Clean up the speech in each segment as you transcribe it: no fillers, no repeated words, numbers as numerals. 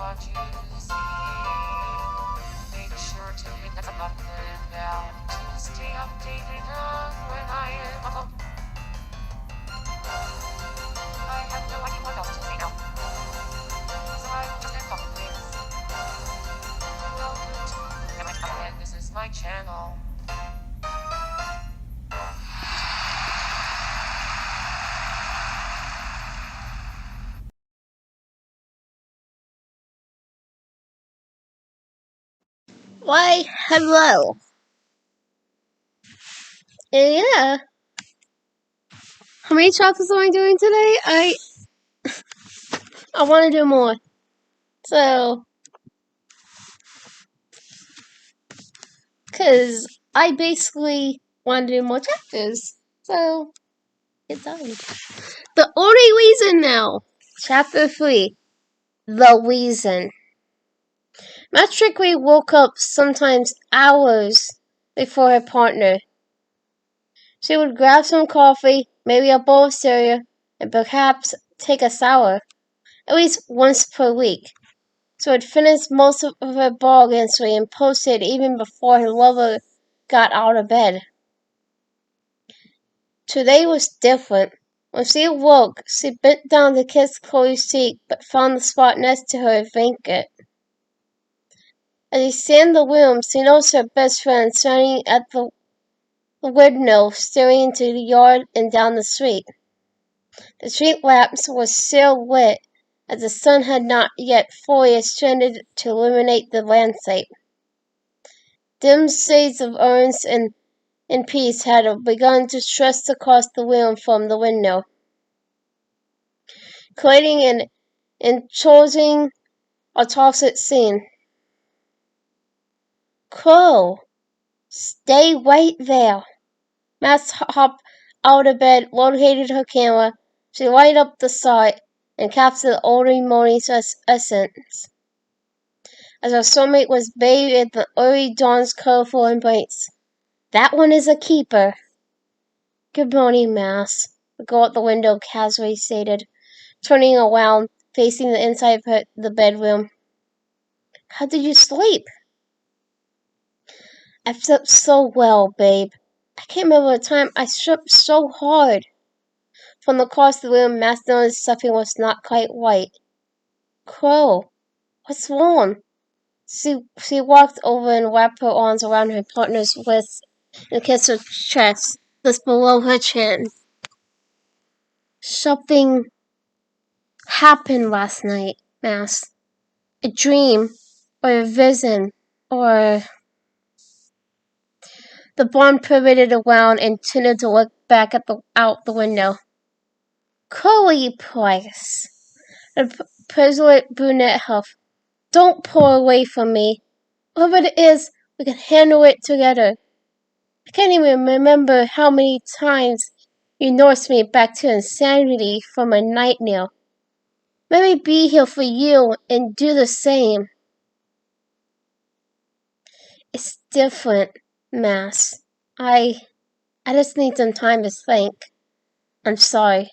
what you see. Make sure to hit the button now to stay updated on when I am up. I have no idea what else to say now, so I just end up this. Welcome to AmberAnkNA, and this is my channel. Why, hello. And yeah. How many chapters am I doing today? I want to do more. So, because I basically want to do more chapters. So, get done. The only reason now. Chapter 3. The reason. Matrically woke up sometimes hours before her partner. She would grab some coffee, maybe a bowl of cereal, and perhaps take a shower, at least once per week. So had finished most of her ball entry and posted even before her lover got out of bed. Today was different. When she awoke, she bent down to kiss Chloe's cheek, but found the spot next to her vacant. As she scanned the room, she noticed her best friend standing at the window, staring into the yard and down the street. The street lamps were still lit, as the sun had not yet fully ascended to illuminate the landscape. Dim shades of orange and peace had begun to stretch across the room from the window, creating an enchanting, autopsy scene. Crow, stay right there. Max hopped out of bed, located her camera. She lighted up the shot and captured the early morning's essence, as her soulmate was bathed in the early dawn's colorful embrace. That one is a keeper. Good morning, Max. The girl at the window casually stated, turning around, facing the inside of the bedroom. How did you sleep? I slept so well, babe. I can't remember a time I slept so hard. From across the room, Max noticed something was not quite right. Crow, what's wrong? She walked over and wrapped her arms around her partner's waist and kissed her chest, just below her chin. Something happened last night, Max. A dream, or a vision, or... The blonde pivoted around and tended to look back at out the window. Chloe Price. The petulant brunette huffed. Don't pull away from me. Whatever it is, we can handle it together. I can't even remember how many times you nursed me back to insanity from a nightmare. Let me be here for you and do the same. It's different, Max. I just need some time to think. I'm sorry.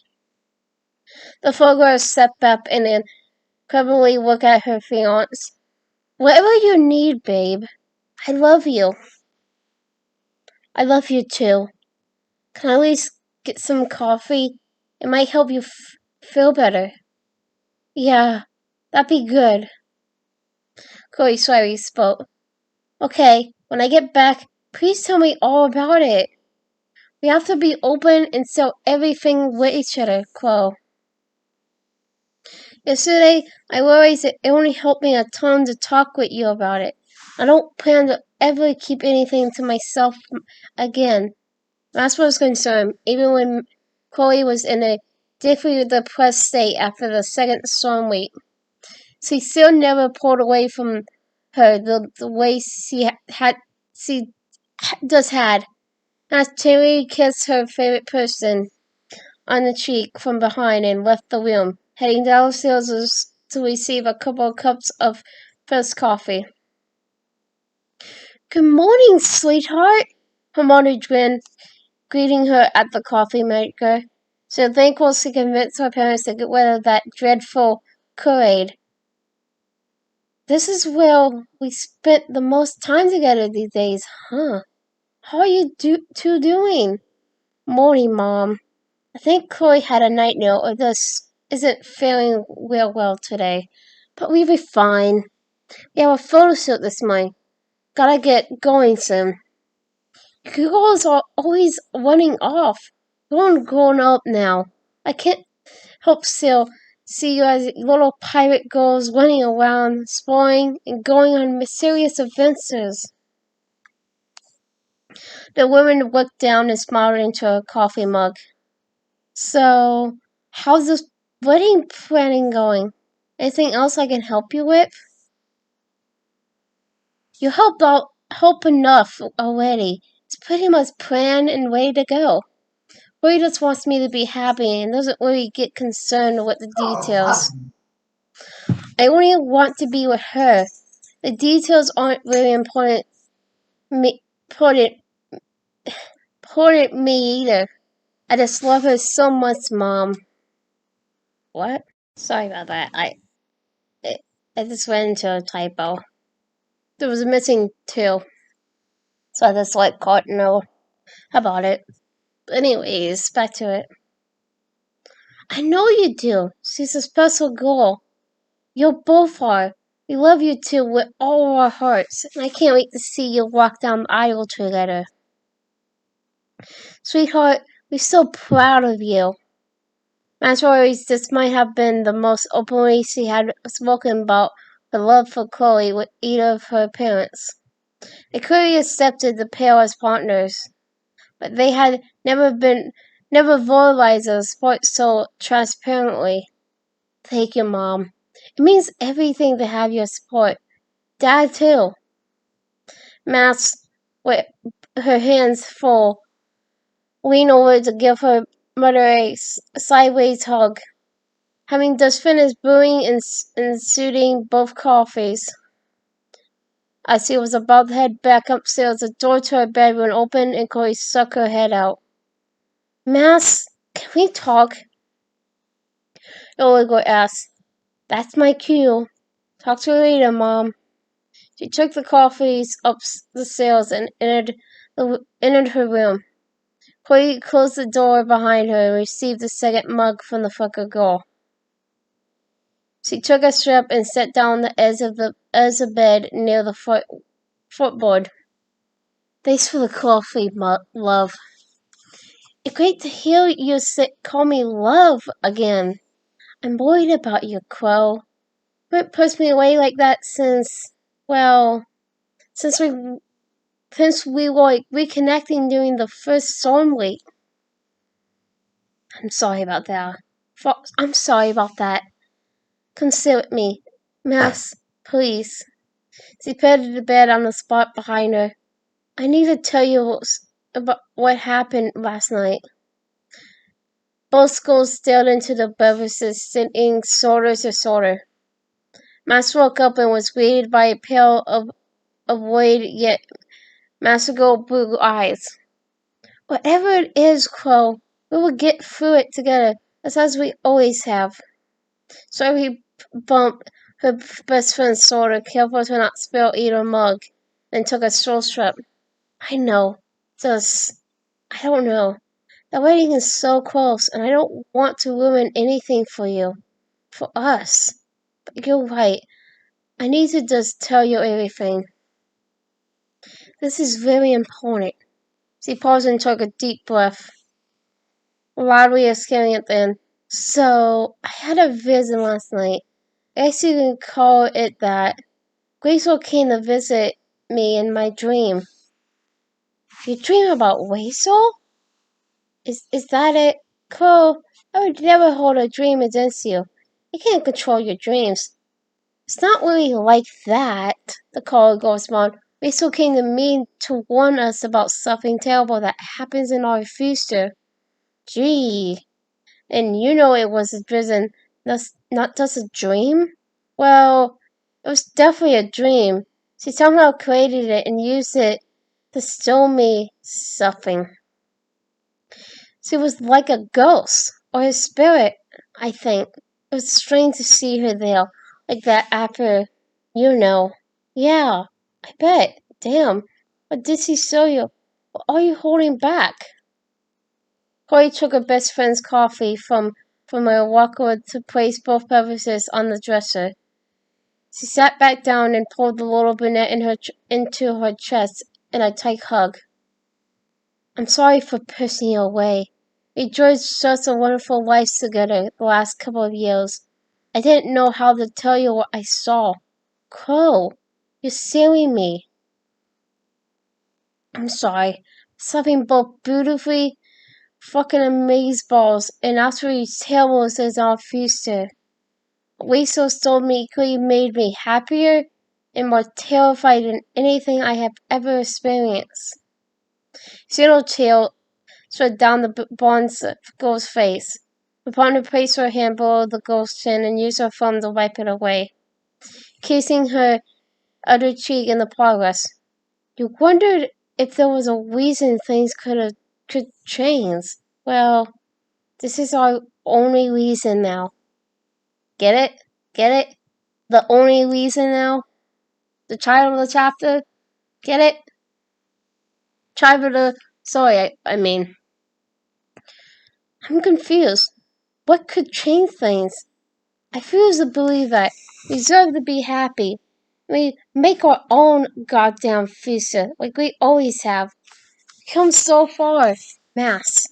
The photograph stepped up and then cleverly looked at her fiance. Whatever you need, babe. I love you. I love you too. Can I at least get some coffee? It might help you feel better. Yeah, that'd be good. Chloe slyly spoke. Okay, when I get back, please tell me all about it. We have to be open and sell everything with each other, Chloe. Yesterday, I realized it only helped me a ton to talk with you about it. I don't plan to ever keep anything to myself again. Max was concerned, even when Chloe was in a deeply depressed state after the second storm week. She still never pulled away from her the way she just had. As Terry kissed her favorite person on the cheek from behind and left the room, heading downstairs to receive a couple of cups of first coffee. Good morning, sweetheart, her mother grinned, greeting her at the coffee maker. So thankful she convinced her parents to get rid of that dreadful charade. This is where we spent the most time together these days, huh? How are you two doing? Morning, Mom. I think Chloe had a nightmare or this isn't feeling real well today. But we'll be fine. We have a photo shoot this morning. Gotta get going soon. You girls are always running off. You're all grown up now. I can't help still see you as little pirate girls running around, exploring, and going on mysterious adventures. The woman looked down and smiled into her coffee mug. So, how's this wedding planning going? Anything else I can help you with? You help enough already. It's pretty much planned and ready to go. Roy just wants me to be happy and doesn't really get concerned with the details. I only want to be with her. The details aren't really important important me either. I just love her so much, Mom. What? Sorry about that. I just went into a typo. There was a missing two. So I just caught no about it. Anyways, back to it. I know you do. She's a special girl. You both are. We love you too with all our hearts, and I can't wait to see you walk down the aisle together. Sweetheart, we're so proud of you. As always, this might have been the most openly she had spoken about her love for Chloe with either of her parents. They clearly accepted the pair as partners, but they had never verbalized their support so transparently. Thank you, Mom. It means everything to have your support. Dad, too. Max, with her hands full, leaned over to give her mother a sideways hug. Having just finished brewing and suiting both coffees. As he was about to head back upstairs, the door to her bedroom opened and Chloe stuck her head out. Max, can we talk? The older girl asked. That's my cue. Talk to you later, Mom. She took the coffees up the stairs and entered her room. Chloe closed the door behind her and received the second mug from the fucker girl. She took a strap and sat down on the edge of the bed near the footboard. Thanks for the coffee, love. It's great to hear you call me love again. I'm worried about you, Crow. You haven't pushed me away like that since we were reconnecting during the first storm week. I'm sorry about that. Come sit with me. Max, please. She patted the bed on the spot behind her. I need to tell you about what happened last night. Both girls stared into the beverages, sitting shoulder to shoulder. Max woke up and was greeted by a pair of void yet magical blue eyes. Whatever it is, Crow, we will get through it together, as we always have. So he bumped her best friend's shoulder, careful to not spill either mug, then took a slow step. I know. I don't know. The wedding is so close, and I don't want to ruin anything for you. For us. But you're right. I need to just tell you everything. This is very important. She paused and took a deep breath, loudly exhaling it then. So, I had a vision last night. I guess you can call it that. Graceful came to visit me in my dream. You dream about Rachel? Is that it? Crow, I would never hold a dream against you. You can't control your dreams. It's not really like that, the caller goes on. Rachel came to me to warn us about something terrible that happens in our future. Gee, and you know it was a vision, not just a dream? Well, it was definitely a dream. She somehow created it and used it to show me something. She was like a ghost, or a spirit, I think. It was strange to see her there, like that after You know. Yeah, I bet. Damn. What did she show you? What are you holding back? Chloe took her best friend's coffee from her walker to place both beverages on the dresser. She sat back down and pulled the little brunette into her chest in a tight hug. I'm sorry for pushing you away. We enjoyed such a wonderful life together the last couple of years. I didn't know how to tell you what I saw. Crow, you're silly me. I'm sorry. Something both beautifully fucking amazeballs and absolutely terrible is our future. Weasel told me he made me happier and more terrified than anything I have ever experienced. Shittle tail slid down the blonde girl's face. The partner placed her hand below the girl's chin and used her thumb to wipe it away, kissing her other cheek in the progress. You wondered if there was a reason things could change. Well, this is our only reason now. Get it? Get it? The only reason now? The title of the chapter? Get it? Sorry, I mean. I'm confused. What could change things? I refuse to believe that. We deserve to be happy. We make our own goddamn future, like we always have. Come so far. Mass.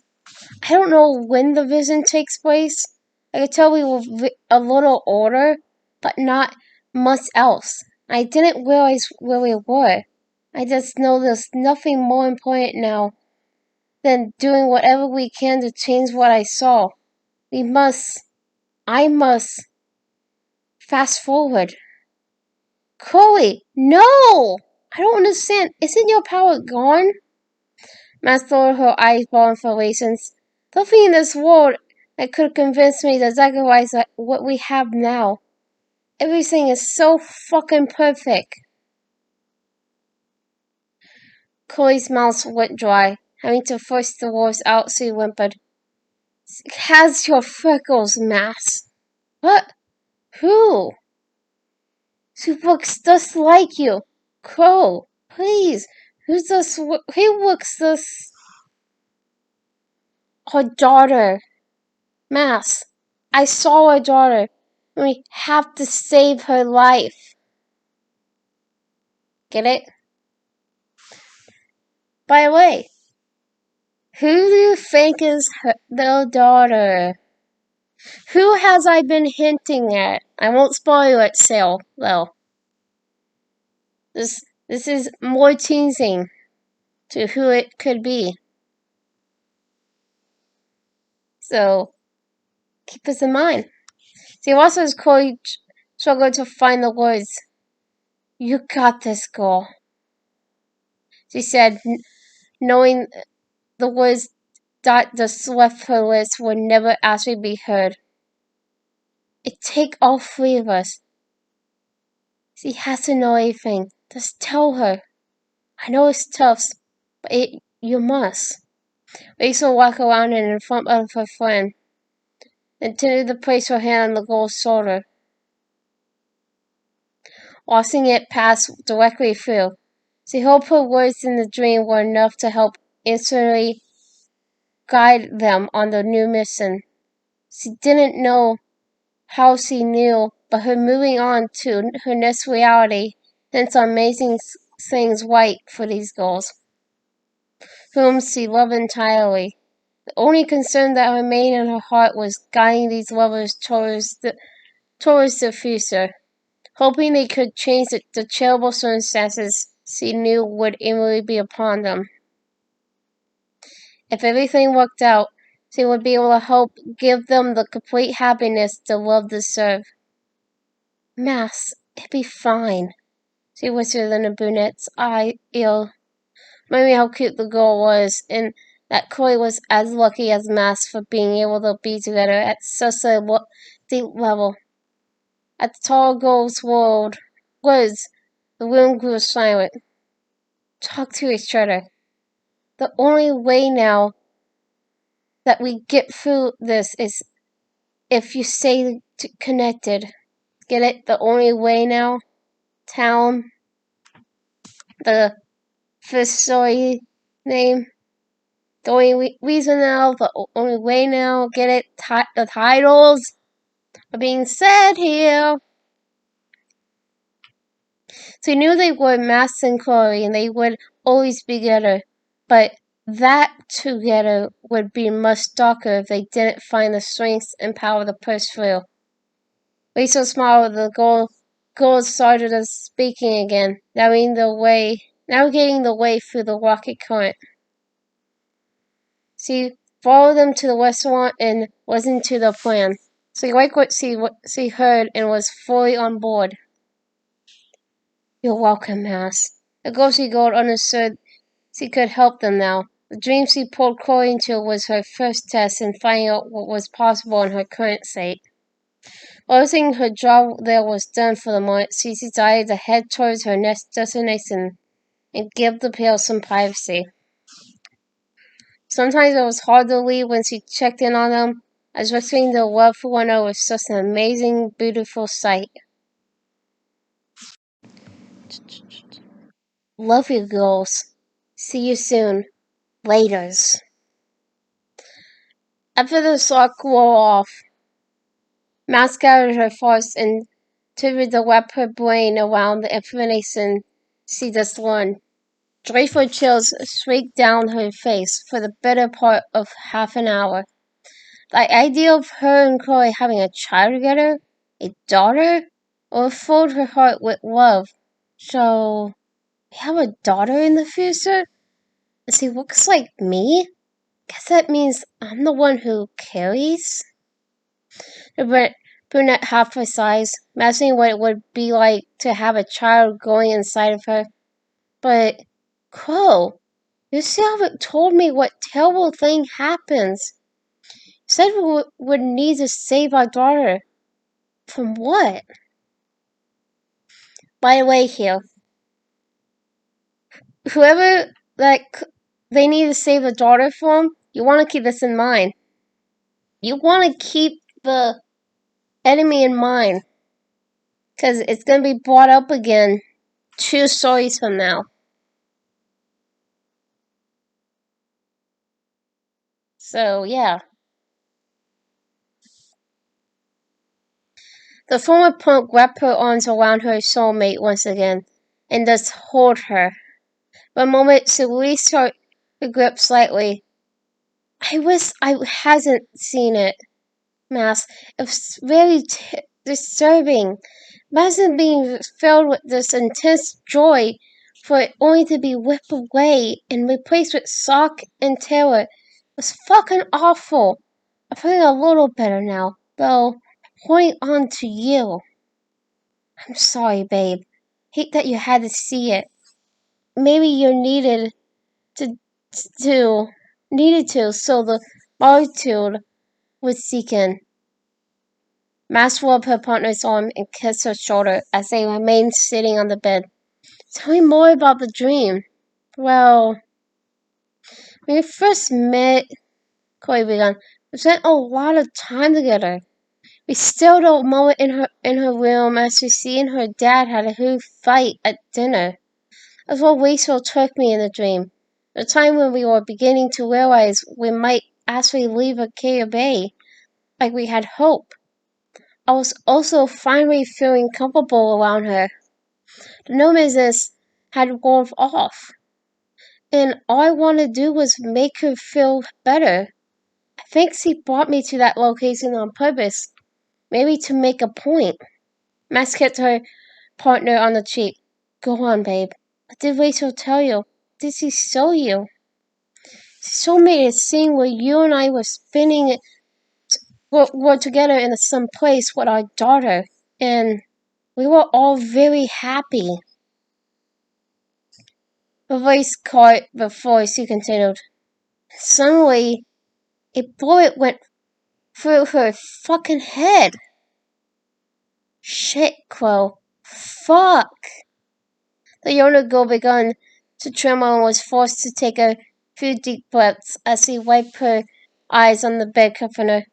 I don't know when the vision takes place. I could tell we were a little older, but not much else. I didn't realize where we were. I just know there's nothing more important now than doing whatever we can to change what I saw. I must fast forward. Chloe, no! I don't understand. Isn't your power gone? Matt lowered her eyeball inflations. Nothing in this world that could convince me to sacrifice what we have now. Everything is so fucking perfect. Chloe's mouth went dry, having to force the words out. She whimpered, "It has your freckles, Mass." What? Who? She looks just like you. Crow, please. Who looks just... Her daughter. Mass, I saw her daughter. And we have to save her life. Get it? By the way, who do you think is their daughter? Who has I been hinting at? I won't spoil it, Sale, though. This is more teasing to who it could be. So, keep this in mind. See, also as Chloe struggled to find the words. You got this, girl. She said, knowing the words that just left her lips would never actually be heard. It take all three of us. She has to know everything. Just tell her. I know it's tough, but you must. Rachel walked around and in front of her friend, and tended to place her hand on the girl's shoulder, watching it pass directly through. She hoped her words in the dream were enough to help instantly guide them on the new mission. She didn't know how she knew, but her moving on to her next reality sent some amazing things right for these girls, whom she loved entirely. The only concern that remained in her heart was guiding these lovers towards the future, hoping they could change the terrible circumstances she knew would inevitably be upon them. If everything worked out, she would be able to help give them the complete happiness the love deserved. Mass, it'd be fine, she whispered in the brunette's ear, remembering how cute the girl was, and that Chloe was as lucky as Mass for being able to be together at such a deep level. At the tall girl's words, the room grew silent. Talk to each other. The only way now that we get through this is if you stay connected. Get it? The only way now? town. The first story name. The only reason now, the only way now, get it, the titles are being said here. So he knew they were Max and Chloe and they would always be together. But that together would be much darker if they didn't find the strength and power to push through. Rachel smiled with the girl started speaking again, navigating the way through the rocky current. She followed them to the restaurant and was into the plan. She liked what she heard and was fully on board. You're welcome, Max. The ghostly girl understood she could help them now. The dream she pulled Chloe into was her first test in finding out what was possible in her current state. Noticing her job there was done for the moment, she decided to head towards her next destination and give the pair some privacy. Sometimes it was hard to leave when she checked in on them, as witnessing their love for one another was just an amazing, beautiful sight. Love you, girls. See you soon. Laters. After the shock wore off, Max gathered her thoughts and tried to wrap her brain around the information she just learned. Joyful chills streaked down her face for the better part of half an hour. The idea of her and Chloe having a child together, a daughter, filled her heart with love. So, we have a daughter in the future? And she looks like me? Guess that means I'm the one who carries? The brunette half sighs, imagining what it would be like to have a child growing inside of her. But, Crow, you still haven't told me what terrible thing happens. You said we would need to save our daughter. From what? By the way, here, whoever they need to save the daughter from, you want to keep this in mind. You want to keep the enemy in mind, because it's going to be brought up again 2 stories from now. So, yeah. The former punk wrapped her arms around her soulmate once again, and just hold her. For a moment, she released her grip slightly. I wish I hadn't seen it, Max. It was very disturbing. Imagine being filled with this intense joy for it only to be whipped away and replaced with shock and terror. It was fucking awful. I'm feeling a little better now, though. Pointing on to you. I'm sorry, babe. Hate that you had to see it. Maybe you needed to, so the multitude would seek in. Max rubbed her partner's arm and kissed her shoulder as they remained sitting on the bed. Tell me more about the dream. Well, when we first met, Chloe began, we spent a lot of time together. We stilled a moment in her room as she and her dad had a huge fight at dinner. That's what Rachel took me in the dream. The time when we were beginning to realize we might actually leave Acacia Bay, like we had hoped. I was also finally feeling comfortable around her. The nervousness had worn off, and all I wanted to do was make her feel better. I think she brought me to that location on purpose, maybe to make a point. Max hit her partner on the cheek. Go on, babe. What did Rachel tell you? What did she show you? She showed me a scene where you and I were spending it were together in some place with our daughter, and we were all very happy. Her voice caught before she continued. Suddenly, a bullet went through her fucking head. Shit, Crow. Fuck. The younger girl began to tremble and was forced to take a few deep breaths as she wiped her eyes on the bed comforter.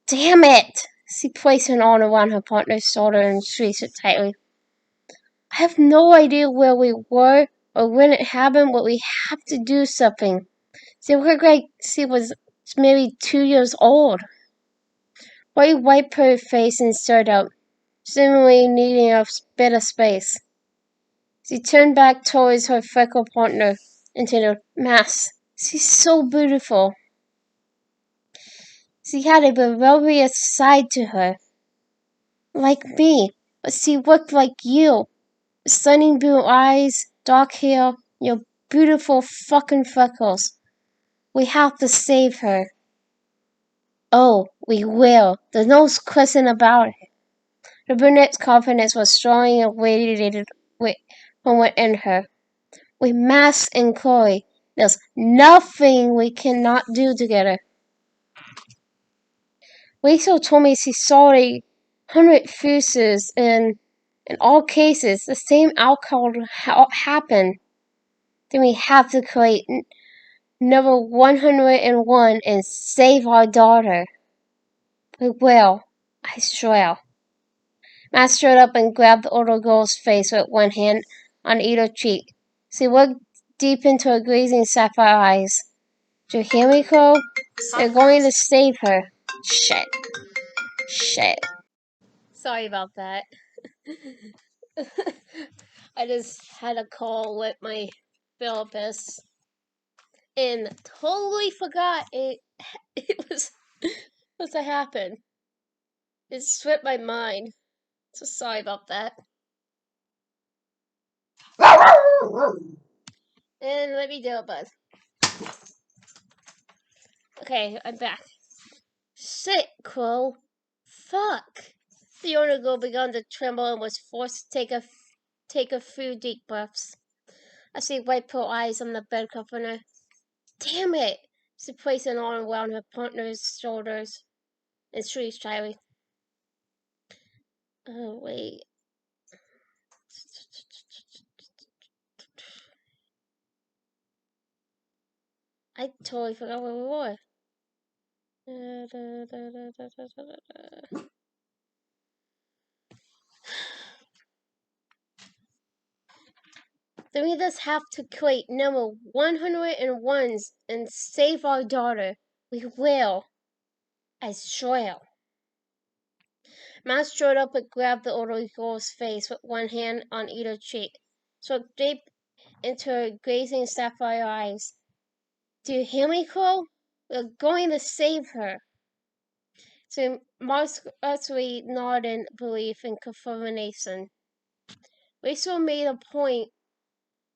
Damn it! She placed an arm around her partner's shoulder and squeezed it tightly. I have no idea where we were or when it happened, but we have to do something. She looked like she was maybe 2 years old. Roy wiped her face and stared out, seemingly needing a bit of space. She turned back towards her freckled partner and said, "Mass, she's so beautiful." She had a rebellious side to her. Like me, but she looked like you. Stunning blue eyes, dark hair, your beautiful fucking freckles. We have to save her. Oh, we will. There's no question about it. The brunette's confidence was strong and radiated from within her. We must and Chloe. There's nothing we cannot do together. Rachel told me she saw 100 fuses and in all cases the same outcome happened. Then we have to create number 101 and save our daughter. We will, I swear. Matt stood up and grabbed the older girl's face with one hand on either cheek. She looked deep into her glazing sapphire eyes. Do you hear me, Cole? They're going to save her. Shit. Sorry about that. I just had a call with my therapist and totally forgot it was supposed to happen. It slipped my mind. So sorry about that. And let me do it, bud. Okay, I'm back. Shit, Crow. Fuck. The older girl began to tremble and was forced to take a few deep breaths. As she wiped her eyes on the bed comforter. Damn it! She placed an arm around her partner's shoulders and shrieked shyly. Oh, wait. I totally forgot where we were. Then we just have to create number 101 and save our daughter. We will. I swear. Matt strode up and grabbed the older girl's face with one hand on either cheek, so deep into her glazing sapphire eyes. Do you hear me, Cole? We're going to save her. So Marsley nodded in belief and confirmation. Rachel made a point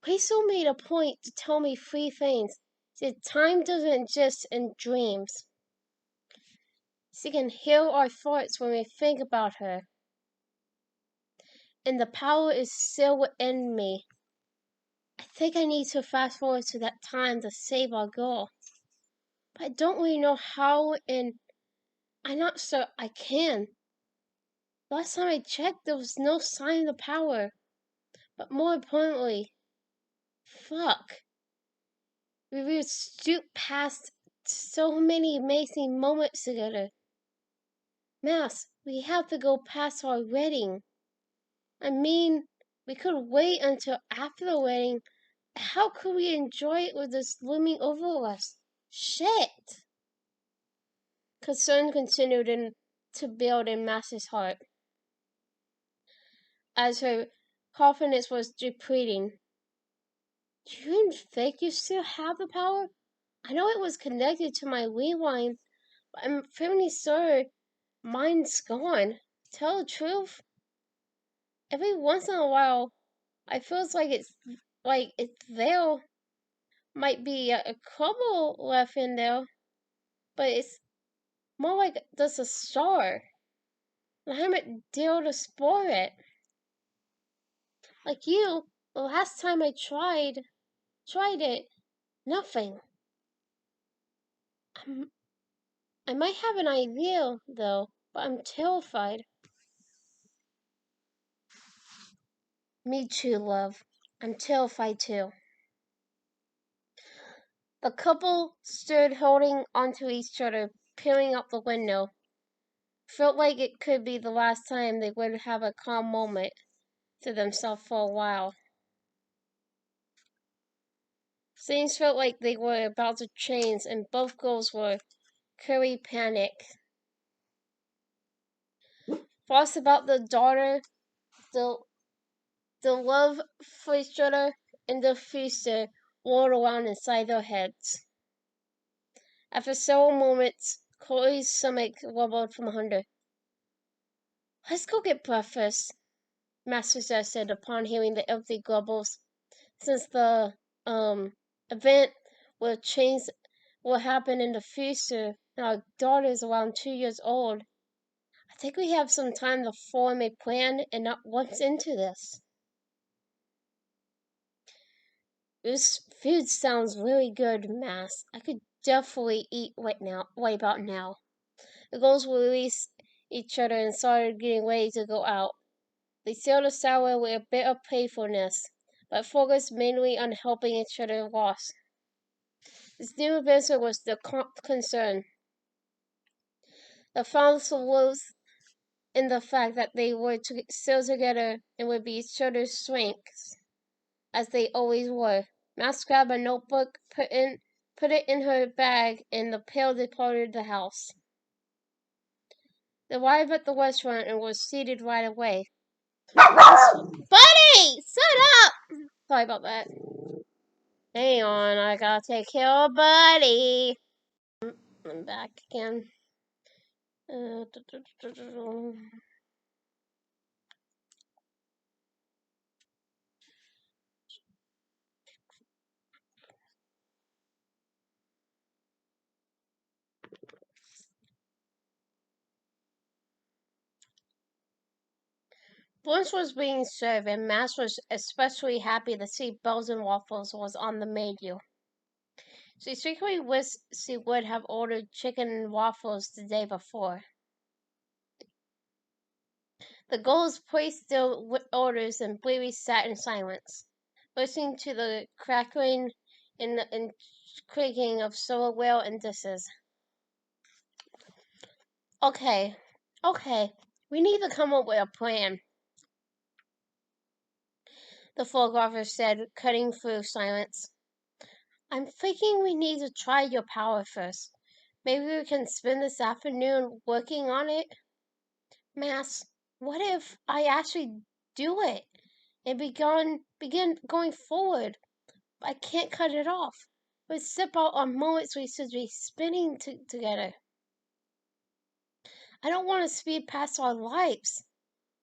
to tell me 3 things. She said time doesn't exist in dreams. She can hear our thoughts when we think about her. And the power is still within me. I think I need to fast forward to that time to save our girl. But I don't really know how, and I'm not sure I can. Last time I checked, there was no sign of the power. But more importantly, fuck. We will stoop past so many amazing moments together. Mass, we have to go past our wedding. I mean, we could wait until after the wedding. How could we enjoy it with this looming over us? Shit! Concern continued to build in Mass's heart as her confidence was depleting. Do you even think you still have the power? I know it was connected to my rewind, but I'm fairly sure mine's gone. Tell the truth, every once in a while, I feels like it's there. Might be a couple left in there, but it's more like just a star. I haven't dared to explore it. Like you, the last time I tried it, nothing. I might have an idea, though, but I'm terrified. Me too, love. I'm terrified too. The couple stood holding onto each other, peering out the window. Felt like it could be the last time they would have a calm moment. to themselves for a while. Things felt like they were about to change, and both girls were clearly panicked. Thoughts about the daughter, the love for each other, and the future rolled around inside their heads. After several moments, Chloe's stomach wobbled from hunger. "Let's go get breakfast," Master said upon hearing the empty grumbles. Since the event will happen in the future, and our daughter is around 2 years old, I think we have some time to form a plan and not once into this. This food sounds really good, Mass. I could definitely eat right about now. The girls released each other and started getting ready to go out. They sailed the sour with a bit of playfulness, but focused mainly on helping each other wash. This new adventure was the concern. The found solace in the fact that they were still together and would be each other's strengths, as they always were. Max grabbed a notebook, put it in her bag, and the pair departed the house. They arrived at the restaurant and were seated right away. Buddy! Shut up! Sorry about that. Hang on, I gotta take care of Buddy. I'm back again. Lunch was being served, and Max was especially happy to see Bells and Waffles was on the menu. She secretly wished she would have ordered chicken and waffles the day before. The girls placed their orders, and Bluey sat in silence, listening to the crackling and creaking of silverware and dishes. Okay, we need to come up with a plan, the photographer said, cutting through silence. I'm thinking we need to try your power first. Maybe we can spend this afternoon working on it. Mass, what if I actually do it and begin going forward? I can't cut it off. But step out on moments we should be spending together. I don't want to speed past our lives.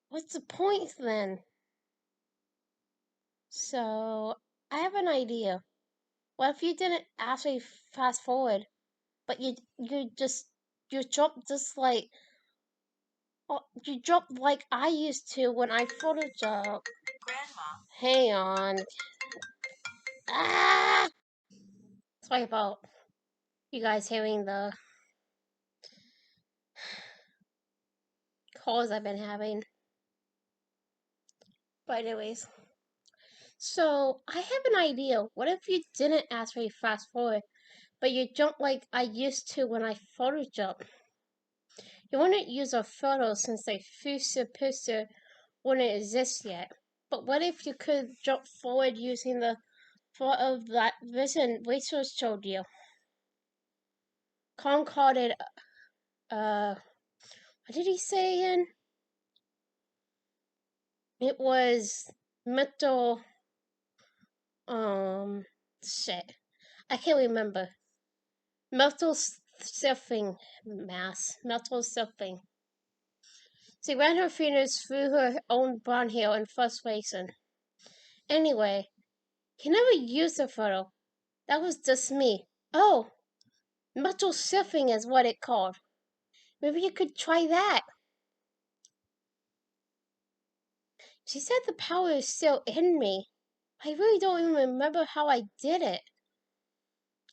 What's the point then? So, I have an idea. What if you didn't actually fast forward, but you jump just like you jump like I used to when I Photoshop. Grandma. Hang on. Ah! Sorry about you guys hearing the calls I've been having. But anyways. So, I have an idea. What if you didn't actually fast forward, but you jump like I used to when I Photoshop? You wouldn't use a photo since the future picture wouldn't exist yet. But what if you could jump forward using the thought of that vision Rachel showed you? Kong called it, what did he say again? It was mental, shit. I can't remember. Mental surfing, mental surfing. She ran her fingers through her own brown hair in frustration. Anyway, he never used a photo. That was just me. Oh, mental surfing is what it called. Maybe you could try that. She said the power is still in me. I really don't even remember how I did it.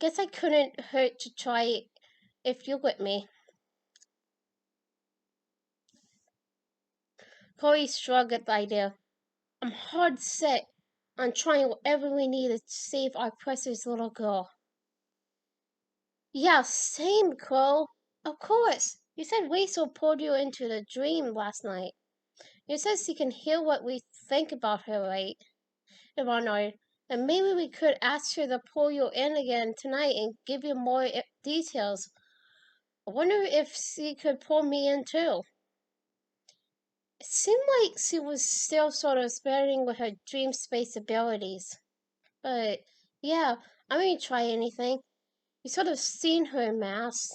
Guess I couldn't hurt to try it if you're with me. Chloe shrugged at the idea. I'm hard set on trying whatever we need to save our precious little girl. Yeah, same, Chloe. Of course. You said Rachel pulled you into the dream last night. You said she can hear what we think about her right tomorrow night. And maybe we could ask her to pull you in again tonight and give you more details. I wonder if she could pull me in too. It seemed like she was still sort of experimenting with her dream space abilities. But yeah, I mean try anything. You sort of seen her in mass.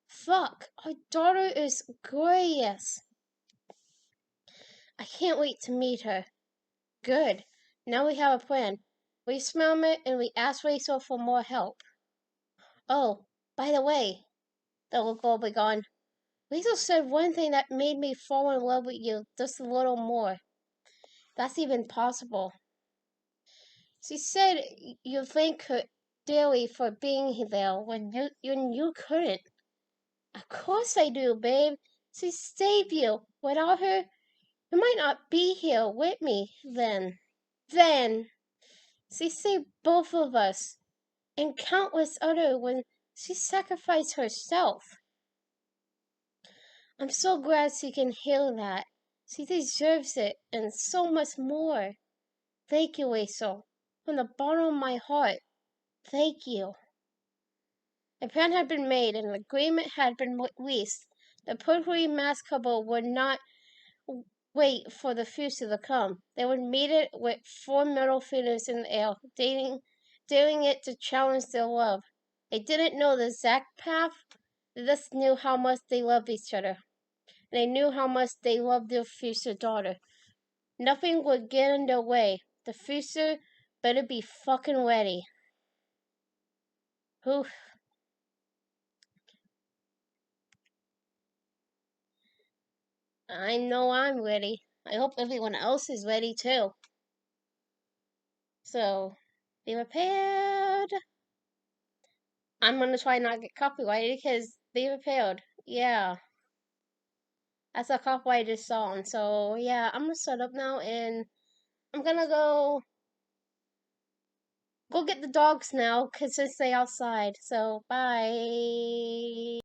Fuck, our daughter is glorious. I can't wait to meet her. Good. Now we have a plan. We smell it and we ask Rachel for more help. Oh, by the way, the little be gone. Rachel said one thing that made me fall in love with you just a little more. That's even possible. She said you thank her daily for being there when you couldn't. Of course I do, babe. She saved you. Without her, you might not be here with me then. She saved both of us and countless other when she sacrificed herself. I'm so glad she can hear that. She deserves it and so much more. Thank you, Rachel. From the bottom of my heart, thank you. A plan had been made and an agreement had been reached. The perfectly masked couple would not wait for the future to come. They would meet it with 4 middle fingers in the air, daring it to challenge their love. They didn't know the exact path, they just knew how much they loved each other. And they knew how much they loved their future daughter. Nothing would get in their way. The future better be fucking ready. Oof. I know I'm ready. I hope everyone else is ready too. So, be prepared. I'm gonna try not to get copyrighted because be prepared. Yeah. That's a copyrighted song. So, yeah, I'm gonna shut up now and I'm gonna go get the dogs now because since they outside. So, bye.